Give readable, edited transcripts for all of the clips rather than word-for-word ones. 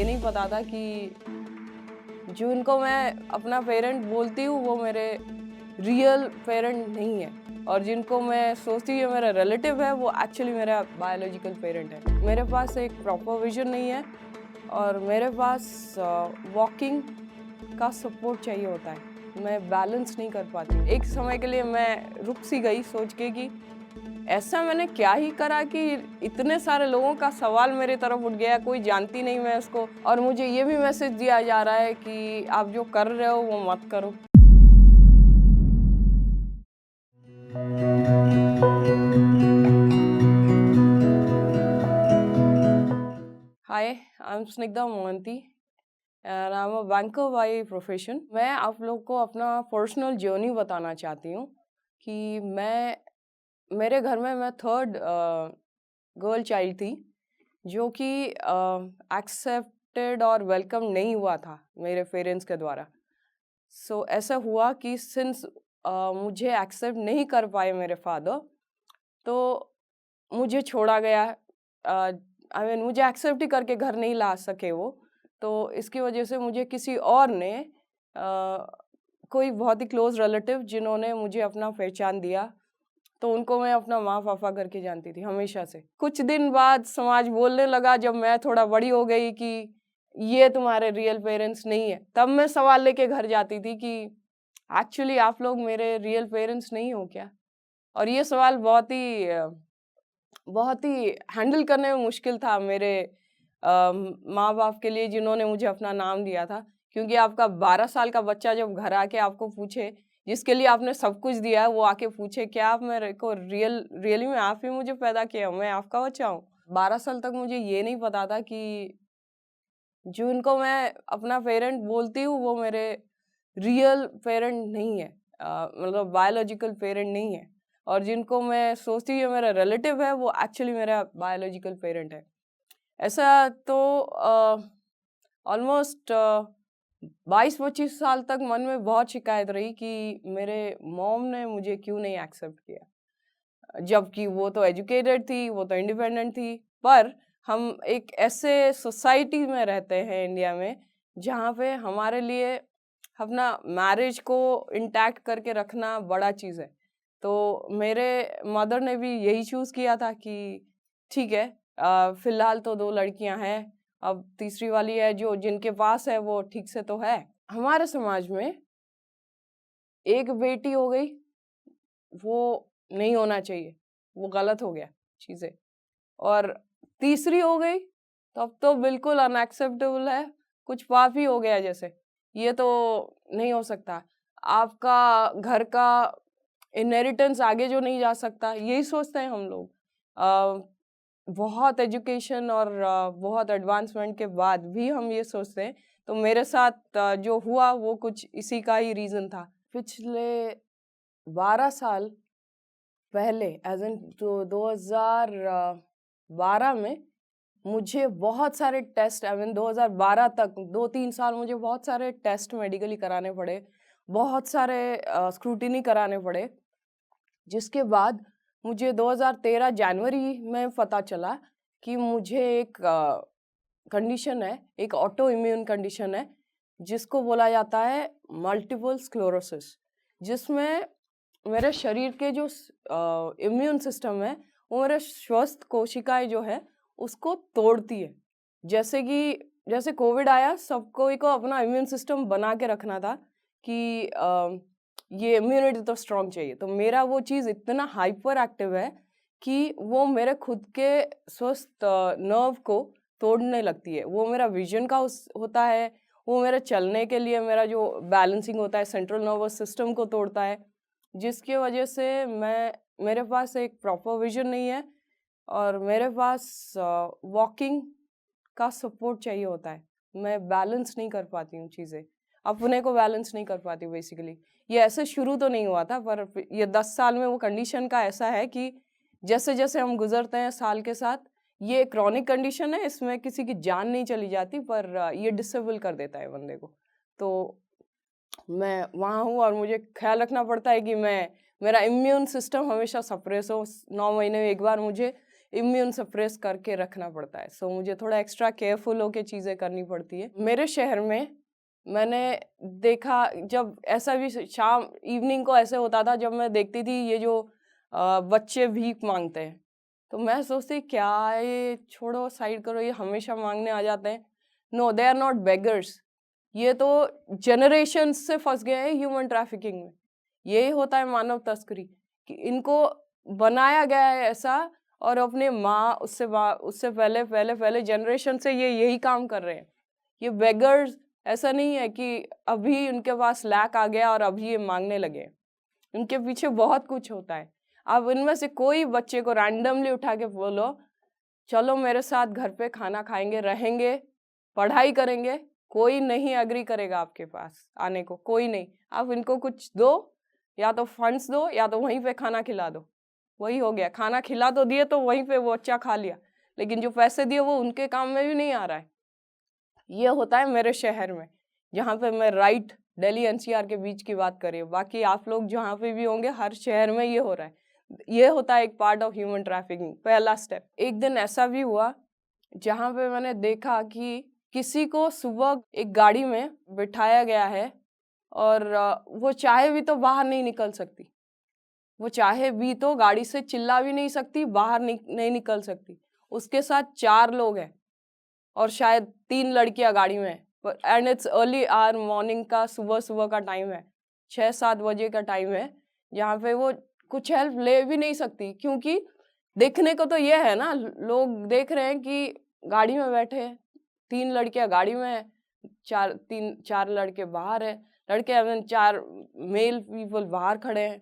ये नहीं पता था कि जिनको मैं अपना पेरेंट बोलती हूँ वो मेरे रियल पेरेंट नहीं है, और जिनको मैं सोचती हूँ मेरा रिलेटिव है वो एक्चुअली मेरा बायोलॉजिकल पेरेंट है। मेरे पास एक प्रॉपर विजन नहीं है और मेरे पास वॉकिंग का सपोर्ट चाहिए होता है। मैं बैलेंस नहीं कर पाती। एक समय के लिए मैं रुक सी गई सोच के कि ऐसा मैंने क्या ही करा कि इतने सारे लोगों का सवाल मेरी तरफ उठ गया, कोई जानती नहीं मैं उसको, और मुझे ये भी मैसेज दिया जा रहा है कि आप जो कर रहे हो वो मत करो। Hi, I am Snigdha Mohanty and I am a banker by profession. मैं आप लोग को अपना पर्सनल जर्नी बताना चाहती हूँ कि मेरे घर में मैं थर्ड गर्ल चाइल्ड थी, जो कि एक्सेप्टेड और वेलकम नहीं हुआ था मेरे पेरेंट्स के द्वारा। सो ऐसा हुआ कि सिंस मुझे एक्सेप्ट नहीं कर पाए मेरे फादर, तो मुझे छोड़ा गया। आई मीन मुझे एक्सेप्ट ही करके घर नहीं ला सके वो, तो इसकी वजह से मुझे किसी और ने कोई बहुत ही क्लोज रिलेटिव जिन्होंने मुझे अपना पहचान दिया, तो उनको मैं अपना माँ पापा करके जानती थी हमेशा से। कुछ दिन बाद समाज बोलने लगा, जब मैं थोड़ा बड़ी हो गई, कि ये तुम्हारे रियल पेरेंट्स नहीं है, तब मैं सवाल लेके घर जाती थी कि एक्चुअली आप लोग मेरे रियल पेरेंट्स नहीं हो क्या। और ये सवाल बहुत ही हैंडल करने में मुश्किल था मेरे माँ बाप के लिए, जिन्होंने मुझे अपना नाम दिया था। क्योंकि आपका 12 साल का बच्चा जब घर आके आपको पूछे, जिसके लिए आपने सब कुछ दिया है, वो आके पूछे क्या आप मेरे को रियली में आप ही मुझे पैदा किया, मैं आपका बच्चा हूँ। 12 साल तक मुझे ये नहीं पता था कि जिनको मैं अपना पेरेंट बोलती हूँ वो मेरे रियल पेरेंट नहीं है, मतलब बायोलॉजिकल पेरेंट नहीं है, और जिनको मैं सोचती हूँ मेरा रिलेटिव है वो एक्चुअली मेरा बायोलॉजिकल पेरेंट है। ऐसा तो ऑलमोस्ट 22-25 साल तक मन में बहुत शिकायत रही कि मेरे मॉम ने मुझे क्यों नहीं एक्सेप्ट किया, जबकि वो तो एजुकेटेड थी, वो तो इंडिपेंडेंट थी। पर हम एक ऐसे सोसाइटी में रहते हैं इंडिया में, जहाँ पे हमारे लिए अपना मैरिज को इंटैक्ट करके रखना बड़ा चीज़ है। तो मेरे मदर ने भी यही चूज़ किया था कि ठीक है, फिलहाल तो 2 लड़कियां हैं, अब तीसरी वाली है जो जिनके पास है वो ठीक से तो है। हमारे समाज में एक बेटी हो गई, वो नहीं होना चाहिए, वो गलत हो गया चीज़ें, और तीसरी हो गई तब तो बिल्कुल अनएक्सेप्टेबल है, कुछ पाप ही हो गया जैसे। ये तो नहीं हो सकता, आपका घर का इनहेरिटेंस आगे जो नहीं जा सकता, यही सोचते हैं हम लोग। बहुत एजुकेशन और बहुत एडवांसमेंट के बाद भी हम ये सोचते हैं। तो मेरे साथ जो हुआ वो कुछ इसी का ही रीज़न था। पिछले 12 साल पहले एज़ इन 2012 में मुझे बहुत सारे टेस्ट, आई मीन 2012 तक 2-3 साल मुझे बहुत सारे टेस्ट मेडिकली कराने पड़े, बहुत सारे स्क्रूटिनी कराने पड़े, जिसके बाद मुझे 2013 जनवरी में पता चला कि मुझे एक कंडीशन है, एक ऑटो इम्यून कंडीशन है, जिसको बोला जाता है मल्टीपल स्क्लेरोसिस, जिसमें मेरे शरीर के जो इम्यून सिस्टम है वो मेरे स्वस्थ कोशिकाएं जो है उसको तोड़ती है। जैसे कोविड आया, सबको को अपना इम्यून सिस्टम बना के रखना था कि ये इम्यूनिटी तो स्ट्रांग चाहिए। तो मेरा वो चीज़ इतना हाइपर एक्टिव है कि वो मेरे खुद के स्वस्थ नर्व को तोड़ने लगती है। वो मेरा विजन का होता है, वो मेरे चलने के लिए मेरा जो बैलेंसिंग होता है सेंट्रल नर्वस सिस्टम को तोड़ता है, जिसकी वजह से मेरे पास एक प्रॉपर विजन नहीं है और मेरे पास वॉकिंग का सपोर्ट चाहिए होता है। मैं बैलेंस नहीं कर पाती हूँ चीज़ें, अपने को बैलेंस नहीं कर पाती हूँ बेसिकली। ये ऐसे शुरू तो नहीं हुआ था, पर ये 10 साल में वो कंडीशन का ऐसा है कि जैसे-जैसे हम गुज़रते हैं साल के साथ, ये क्रॉनिक कंडीशन है, इसमें किसी की जान नहीं चली जाती, पर ये डिसेबल कर देता है बंदे को। तो मैं वहाँ हूँ और मुझे ख़्याल रखना पड़ता है कि मेरा इम्यून सिस्टम हमेशा सप्रेस हो। 9 महीने में एक बार मुझे इम्यून सप्रेस करके रखना पड़ता है। सो मुझे थोड़ा एक्स्ट्रा केयरफुल होके चीज़ें करनी पड़ती है। मेरे शहर में मैंने देखा, जब ऐसा भी शाम इवनिंग को ऐसे होता था, जब मैं देखती थी ये जो बच्चे भीख मांगते हैं, तो मैं सोचती क्या ये, छोड़ो साइड करो, ये हमेशा मांगने आ जाते हैं। No, they are not beggars. ये तो जनरेशन से फंस गए हैं ह्यूमन ट्रैफिकिंग में। यही होता है मानव तस्करी, कि इनको बनाया गया है ऐसा, और अपने माँ उससे पहले पहले पहले जनरेशन से ये यही काम कर रहे हैं। ये बेगर्स ऐसा नहीं है कि अभी उनके पास लैक आ गया और अभी ये मांगने लगे। उनके पीछे बहुत कुछ होता है। अब इनमें से कोई बच्चे को रैंडमली उठा के बोलो चलो मेरे साथ घर पे खाना खाएंगे, रहेंगे, पढ़ाई करेंगे, कोई नहीं एग्री करेगा आपके पास आने को, कोई नहीं। आप इनको कुछ दो, या तो फंड्स दो या तो वहीं पे खाना खिला दो, वही हो गया। खाना खिला तो दिए तो वहीं पे वो बच्चा खा लिया, लेकिन जो पैसे दिए वो उनके काम में भी नहीं आ रहा है। ये होता है मेरे शहर में, जहाँ पे मैं राइट दिल्ली एनसीआर के बीच की बात कर रही हूँ। बाकी आप लोग जहाँ पे भी होंगे, हर शहर में ये हो रहा है। ये होता है एक पार्ट ऑफ ह्यूमन ट्रैफिकिंग, पहला स्टेप। एक दिन ऐसा भी हुआ जहाँ पे मैंने देखा कि किसी को सुबह एक गाड़ी में बिठाया गया है, और वो चाहे भी तो बाहर नहीं निकल सकती, वो चाहे भी तो गाड़ी से चिल्ला भी नहीं सकती, बाहर नहीं निकल सकती। उसके साथ 4 लोग हैं और शायद 3 लड़कियां गाड़ी में हैं। And it's early hour morning का, सुबह का टाइम है, 6-7 बजे का टाइम है, जहाँ पे वो कुछ हेल्प ले भी नहीं सकती। क्योंकि देखने को तो ये है ना, लोग देख रहे हैं कि गाड़ी में बैठे हैं, 3 लड़कियां गाड़ी में है, 4 लड़के बाहर है, लड़के आई मीन 4 मेल पीपल बाहर खड़े हैं,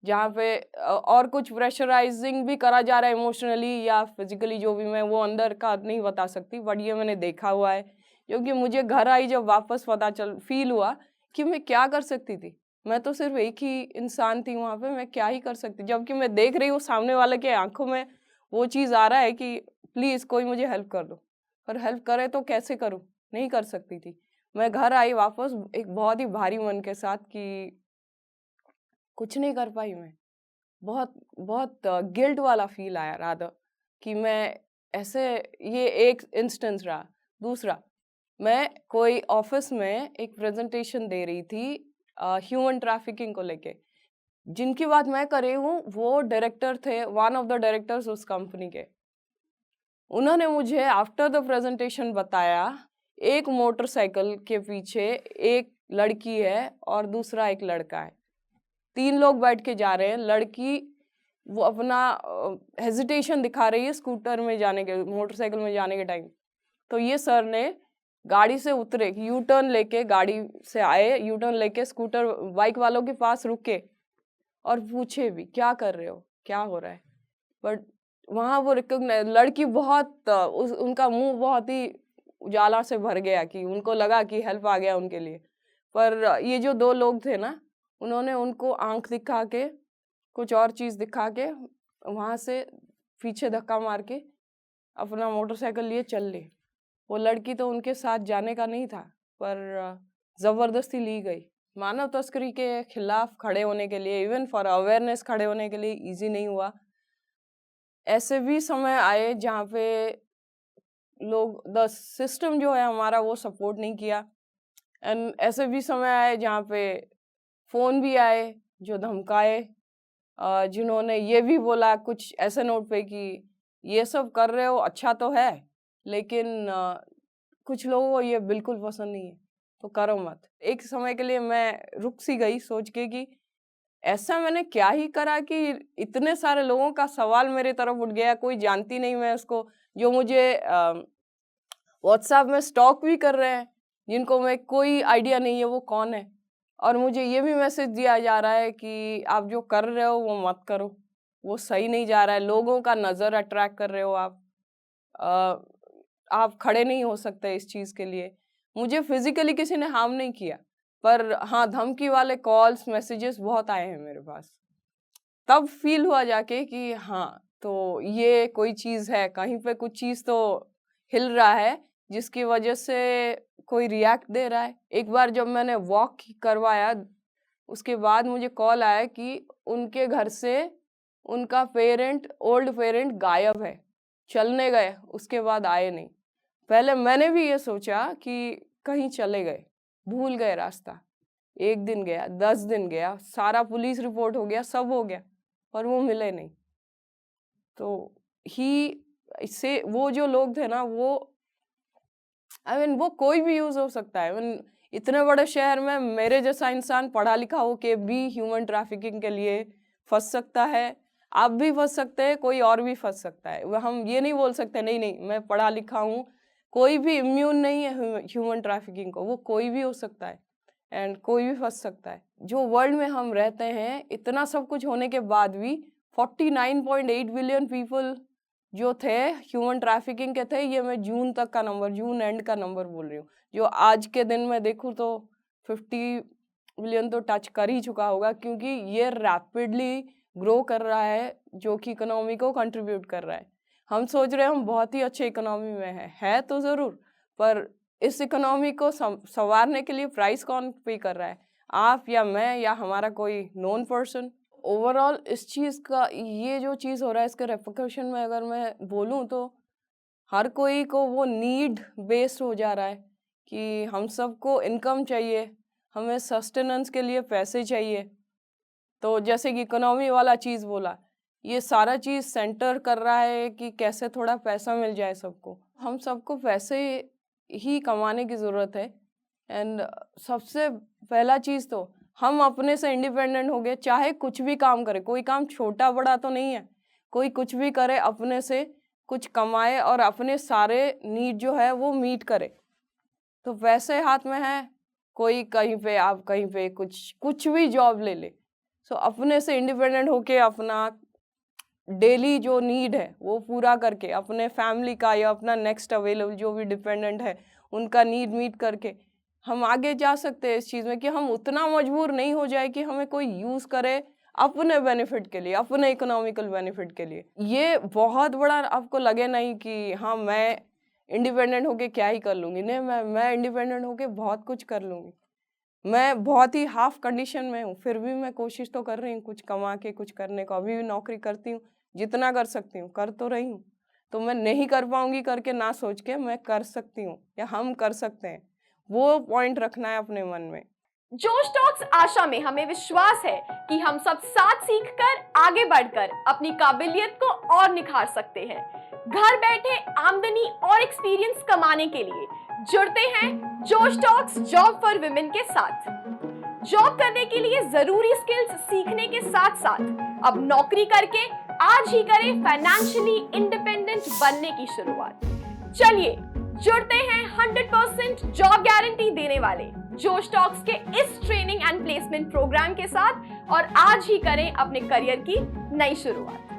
जहाँ पे और कुछ प्रेशराइजिंग भी करा जा रहा है इमोशनली या फिजिकली, जो भी, मैं वो अंदर का नहीं बता सकती, बट ये मैंने देखा हुआ है। क्योंकि मुझे घर आई जब वापस पता फील हुआ कि मैं क्या कर सकती थी। मैं तो सिर्फ एक ही इंसान थी वहाँ पे, मैं क्या ही कर सकती, जबकि मैं देख रही हूँ सामने वाले के आंखों में वो चीज़ आ रहा है कि प्लीज़ कोई मुझे हेल्प कर दो, पर हेल्प करे तो कैसे करूँ, नहीं कर सकती थी। मैं घर आई वापस एक बहुत ही भारी मन के साथ कि कुछ नहीं कर पाई मैं। बहुत बहुत गिल्ट वाला फील आया रादर, कि मैं ऐसे, ये एक इंस्टेंस रहा। दूसरा, मैं कोई ऑफिस में एक प्रेजेंटेशन दे रही थी ह्यूमन ट्रैफिकिंग को लेके। जिनकी बात मैं कर रही हूँ वो डायरेक्टर थे, वन ऑफ द डायरेक्टर्स उस कंपनी के। उन्होंने मुझे आफ्टर द प्रेजेंटेशन बताया, एक मोटरसाइकिल के पीछे एक लड़की है और दूसरा एक लड़का है, 3 लोग बैठ के जा रहे हैं। लड़की वो अपना हेजिटेशन दिखा रही है स्कूटर में जाने के, मोटरसाइकिल में जाने के टाइम। तो ये सर ने गाड़ी से उतरे, यू टर्न लेके, गाड़ी से आए, यू टर्न लेके स्कूटर बाइक वालों के पास रुके और पूछे भी क्या कर रहे हो, क्या हो रहा है। बट वहाँ वो रिकॉग्नाइज, लड़की बहुत उनका मुंह बहुत ही उजाला से भर गया कि उनको लगा कि हेल्प आ गया उनके लिए। पर ये जो 2 लोग थे ना, उन्होंने उनको आंख दिखा के, कुछ और चीज दिखा के, वहां से पीछे धक्का मार के अपना मोटरसाइकिल लिए चल ली। वो लड़की तो उनके साथ जाने का नहीं था, पर जबरदस्ती ली गई। मानव तस्करी के खिलाफ खड़े होने के लिए, इवन फॉर अवेयरनेस खड़े होने के लिए इजी नहीं हुआ। ऐसे भी समय आए जहाँ पे लोग, द सिस्टम जो है हमारा, वो सपोर्ट नहीं किया। एंड ऐसे भी समय आए जहाँ पे फोन भी आए जो धमकाए, जिन्होंने ये भी बोला कुछ ऐसे नोट पे कि ये सब कर रहे हो अच्छा तो है, लेकिन कुछ लोगों को ये बिल्कुल पसंद नहीं है, तो करो मत। एक समय के लिए मैं रुक सी गई सोच के कि ऐसा मैंने क्या ही करा कि इतने सारे लोगों का सवाल मेरे तरफ उठ गया। कोई जानती नहीं मैं उसको, जो मुझे व्हाट्सएप में स्टॉक भी कर रहे हैं, जिनको मैं कोई आइडिया नहीं है वो कौन है, और मुझे ये भी मैसेज दिया जा रहा है कि आप जो कर रहे हो वो मत करो, वो सही नहीं जा रहा है, लोगों का नजर अट्रैक्ट कर रहे हो आप खड़े नहीं हो सकते इस चीज के लिए। मुझे फिजिकली किसी ने हार्म नहीं किया, पर हाँ, धमकी वाले कॉल्स मैसेजेस बहुत आए हैं मेरे पास। तब फील हुआ जाके कि हाँ, तो ये कोई चीज है, कहीं पे कुछ चीज तो हिल रहा है जिसकी वजह से कोई रिएक्ट दे रहा है। एक बार जब मैंने वॉक करवाया, उसके बाद मुझे कॉल आया कि उनके घर से उनका ओल्ड पेरेंट गायब है, चलने गए, उसके बाद आए नहीं। पहले मैंने भी ये सोचा कि कहीं चले गए, भूल गए रास्ता। 1 दिन गया, 10 दिन गया, सारा पुलिस रिपोर्ट हो गया, सब हो गया, पर वो मिले नहीं। तो इससे वो जो लोग थे ना, वो वो कोई भी यूज हो सकता है। इतने बड़े शहर में मेरे जैसा इंसान पढ़ा लिखा हो के भी ह्यूमन ट्रैफिकिंग के लिए फंस सकता है। आप भी फंस सकते हैं, कोई और भी फंस सकता है। हम ये नहीं बोल सकते नहीं नहीं मैं पढ़ा लिखा हूँ, कोई भी इम्यून नहीं है ह्यूमन ट्रैफिकिंग को। वो कोई भी हो सकता है एंड कोई भी फंस सकता है। जो वर्ल्ड में हम रहते हैं, इतना सब कुछ होने के बाद भी 49.8 बिलियन पीपल जो थे ह्यूमन ट्रैफिकिंग के थे। ये मैं जून तक का नंबर, जून एंड का नंबर बोल रही हूँ। जो आज के दिन में देखूँ तो 50 बिलियन तो टच कर ही चुका होगा, क्योंकि ये रैपिडली ग्रो कर रहा है, जो कि इकोनॉमी को कंट्रीब्यूट कर रहा है। हम सोच रहे हैं हम बहुत ही अच्छे इकोनॉमी में है तो ज़रूर, पर इस इकोनॉमी को संवारने के लिए प्राइस कौन पे कर रहा है? आप या मैं या हमारा कोई नोन पर्सन? ओवरऑल इस चीज़ का, ये जो चीज़ हो रहा है, इसके रेपरकशन में अगर मैं बोलूँ तो हर कोई को वो नीड बेस्ड हो जा रहा है कि हम सबको इनकम चाहिए, हमें सस्टेनेंस के लिए पैसे चाहिए। तो जैसे कि इकोनॉमी वाला चीज़ बोला, ये सारा चीज़ सेंटर कर रहा है कि कैसे थोड़ा पैसा मिल जाए सबको। हम सबको पैसे ही कमाने की ज़रूरत है। एंड सबसे पहला चीज़ तो हम अपने से इंडिपेंडेंट हो गए। चाहे कुछ भी काम करे, कोई काम छोटा बड़ा तो नहीं है, कोई कुछ भी करे, अपने से कुछ कमाए और अपने सारे नीड जो है वो मीट करे। तो पैसे हाथ में है, कोई कहीं पे, आप कहीं पे कुछ भी जॉब ले ले। सो अपने से इंडिपेंडेंट होके अपना डेली जो नीड है वो पूरा करके, अपने फैमिली का या अपना नेक्स्ट अवेलेबल जो भी डिपेंडेंट है उनका नीड मीट करके हम आगे जा सकते हैं इस चीज़ में कि हम उतना मजबूर नहीं हो जाए कि हमें कोई यूज़ करे अपने बेनिफिट के लिए, अपने इकोनॉमिकल बेनिफिट के लिए। ये बहुत बड़ा आपको लगे नहीं कि हाँ मैं इंडिपेंडेंट होके क्या ही कर लूँगी। नहीं, मैं इंडिपेंडेंट होके बहुत कुछ कर लूँगी। मैं बहुत ही हाफ कंडीशन में हूँ, फिर भी मैं कोशिश तो कर रही हूँ कुछ कमा के कुछ करने को। अभी भी नौकरी करती हूँ, जितना कर सकती हूँ कर तो रही हूँ। तो मैं नहीं कर पाऊंगी करके ना सोच के मैं कर सकती हूँ या हम कर सकते हैं, वो पॉइंट रखना है अपने मन में। जोश टॉक्स आशा में हमें विश्वास है कि हम सब साथ सीखकर आगे बढ़कर अपनी काबिलियत को और निखार सकते हैं। घर बैठे आमदनी और एक्सपीरियंस कमाने के लिए जुड़ते हैं जोश टॉक्स जॉब फॉर विमेन के साथ। जॉब करने के लिए जरूरी स्किल्स सीखने के साथ साथ अब नौकरी करके आज ही करें फाइनेंशियली इंडिपेंडेंट बनने की शुरुआत। चलिए जुड़ते हैं 100% जॉब गारंटी देने वाले जोश टॉक्स के इस ट्रेनिंग एंड प्लेसमेंट प्रोग्राम के साथ और आज ही करें अपने करियर की नई शुरुआत।